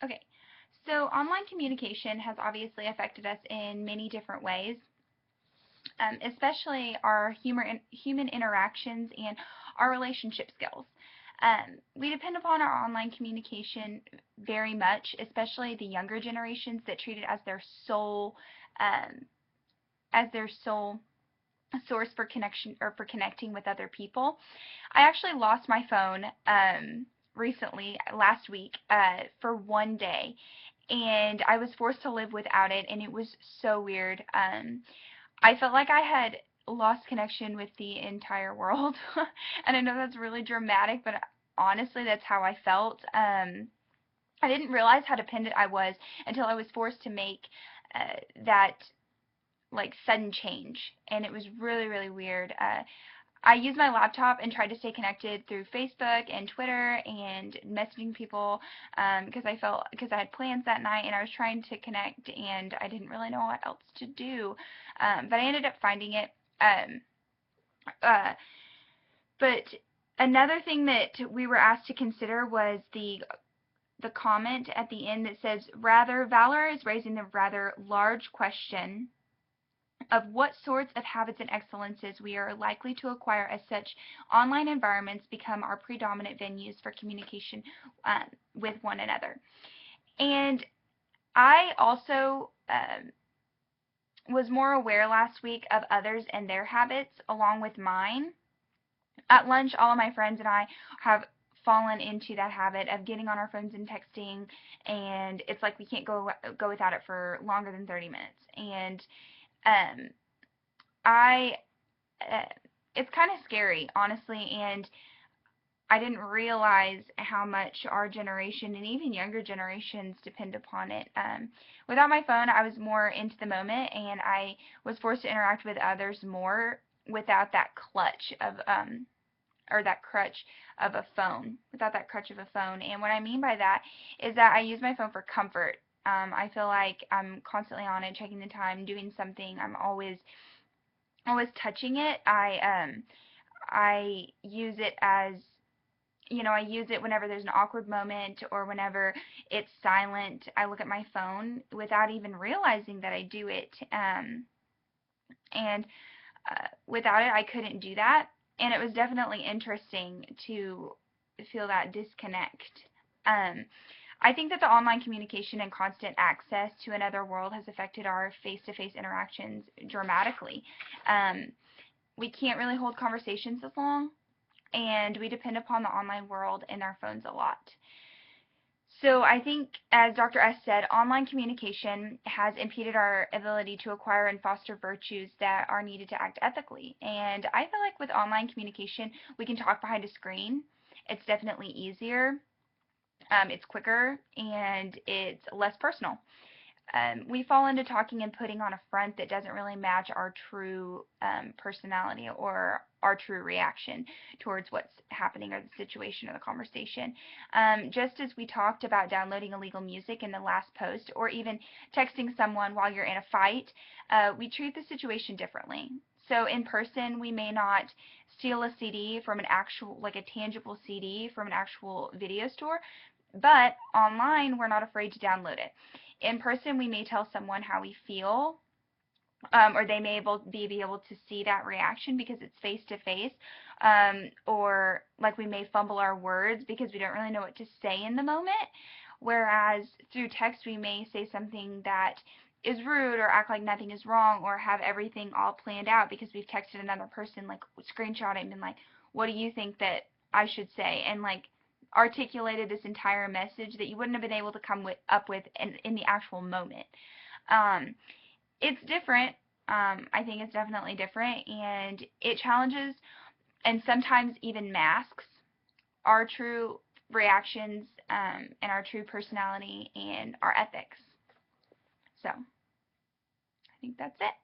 Okay, so online communication has obviously affected us in many different ways, especially our human interactions and our relationship skills. We depend upon our online communication very much, especially the younger generations that treat it um, as their sole source for connection or for connecting with other people. I actually lost my phone recently, last week, for one day, and I was forced to live without it, and it was so weird. I felt like I had lost connection with the entire world, and I know that's really dramatic, but honestly, that's how I felt. I didn't realize how dependent I was until I was forced to make that like sudden change, and it was really, really weird. I used my laptop and tried to stay connected through Facebook and Twitter and messaging people because I had plans that night and I was trying to connect and I didn't really know what else to do. But I ended up finding it. Um, uh, but another thing that we were asked to consider was the comment at the end that says, rather, Valor is raising the rather large question of what sorts of habits and excellences we are likely to acquire as such online environments become our predominant venues for communication with one another. And I also was more aware last week of others and their habits along with mine. At lunch, all of my friends and I have fallen into that habit of getting on our phones and texting, and it's like we can't go without it for longer than 30 minutes. And um, I it's kind of scary, honestly, and I didn't realize how much our generation and even younger generations depend upon it. Without my phone, I was more into the moment, and I was forced to interact with others more without that clutch of or that crutch of a phone, without that crutch of a phone. And what I mean by that is that I use my phone for comfort. I feel like I'm constantly on it, checking the time, doing something. I'm always touching it. I use it as, I use it whenever there's an awkward moment or whenever it's silent. I look at my phone without even realizing that I do it. And without it, I couldn't do that. And it was definitely interesting to feel that disconnect. Um, I think that the online communication and constant access to another world has affected our face-to-face interactions dramatically. Um, we can't really hold conversations as long, and we depend upon the online world and our phones a lot. So I think, as Dr. S said, online communication has impeded our ability to acquire and foster virtues that are needed to act ethically. And I feel like with online communication, we can talk behind a screen. It's definitely easier, it's quicker, and it's less personal. We fall into talking and putting on a front that doesn't really match our true personality or our true reaction towards what's happening or the situation or the conversation. Just as we talked about downloading illegal music in the last post, or even texting someone while you're in a fight, we treat the situation differently. So in person, we may not steal a CD from an actual, like a tangible CD from an actual video store, but online, we're not afraid to download it. In person, we may tell someone how we feel, or they may be able to see that reaction because it's face to face, or like we may fumble our words because we don't really know what to say in the moment. Whereas through text, we may say something that is rude or act like nothing is wrong or have everything all planned out because we've texted another person, like screenshot it and been like, what do you think that I should say? And like articulated this entire message that you wouldn't have been able to come up with in the actual moment. Um, it's different. I think it's definitely different, and it challenges and sometimes even masks our true reactions and our true personality and our ethics. So I think that's it.